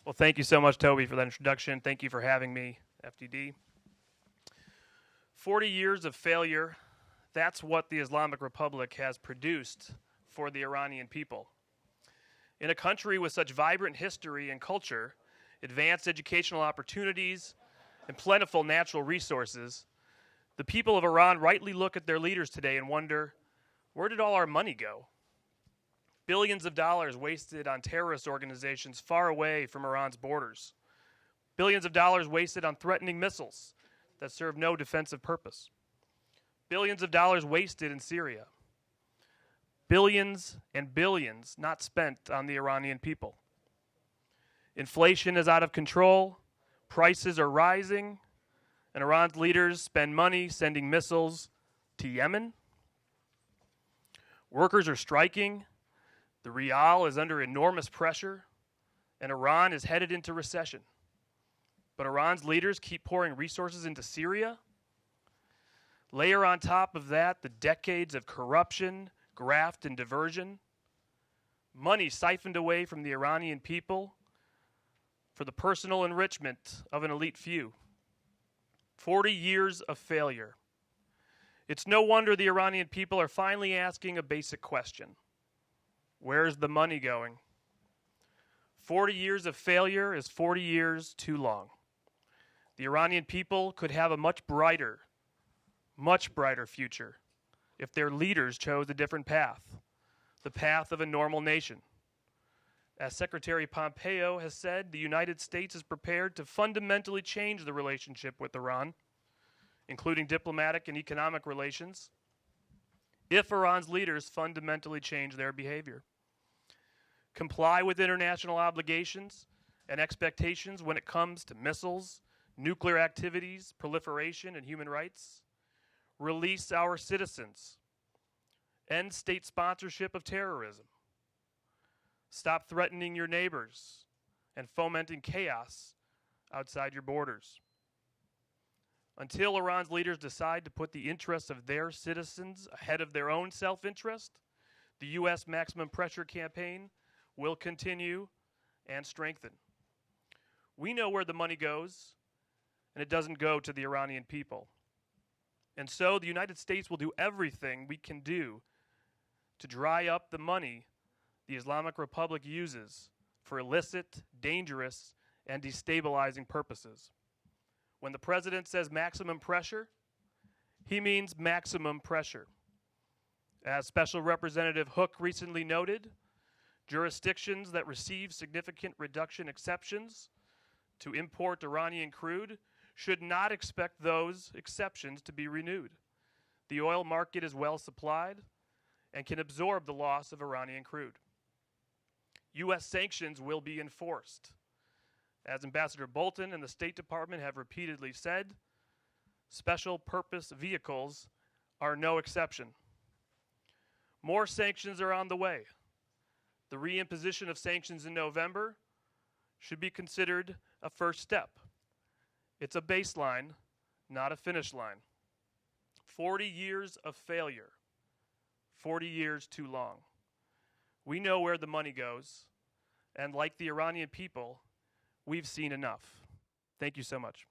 Well, thank you so much, Toby, for that introduction. Thank you for having me, FDD. 40 years of failure, that's what the Islamic Republic has produced for the Iranian people. In a country with such vibrant history and culture, advanced educational opportunities, and plentiful natural resources, the people of Iran rightly look at their leaders today and wonder, where did all our money go? Billions of dollars wasted on terrorist organizations far away from Iran's borders. Billions of dollars wasted on threatening missiles that serve no defensive purpose. Billions of dollars wasted in Syria. Billions and billions not spent on the Iranian people. Inflation is out of control, prices are rising, and Iran's leaders spend money sending missiles to Yemen. Workers are striking, the rial is under enormous pressure, and Iran is headed into recession. But Iran's leaders keep pouring resources into Syria. Layer on top of that the decades of corruption, graft, and diversion. Money siphoned away from the Iranian people for the personal enrichment of an elite few. 40 years of failure. It's no wonder the Iranian people are finally asking a basic question. Where's the money going? 40 years of failure is 40 years too long. The Iranian people could have a much brighter future if their leaders chose a different path, the path of a normal nation. As Secretary Pompeo has said, the United States is prepared to fundamentally change the relationship with Iran, including diplomatic and economic relations, if Iran's leaders fundamentally change their behavior. Comply with international obligations and expectations when it comes to missiles, nuclear activities, proliferation, and human rights. Release our citizens. End state sponsorship of terrorism. Stop threatening your neighbors and fomenting chaos outside your borders. Until Iran's leaders decide to put the interests of their citizens ahead of their own self-interest, the U.S. maximum pressure campaign will continue and strengthen. We know where the money goes, and it doesn't go to the Iranian people. And so the United States will do everything we can do to dry up the money the Islamic Republic uses for illicit, dangerous, and destabilizing purposes. When the president says maximum pressure, he means maximum pressure. As Special Representative Hook recently noted, jurisdictions that receive significant reduction exceptions to import Iranian crude should not expect those exceptions to be renewed. The oil market is well supplied and can absorb the loss of Iranian crude. U.S. sanctions will be enforced. As Ambassador Bolton and the State Department have repeatedly said, special purpose vehicles are no exception. More sanctions are on the way. The reimposition of sanctions in November should be considered a first step. It's a baseline, not a finish line. 40 years of failure. 40 years too long. We know where the money goes, and like the Iranian people, we've seen enough. Thank you so much.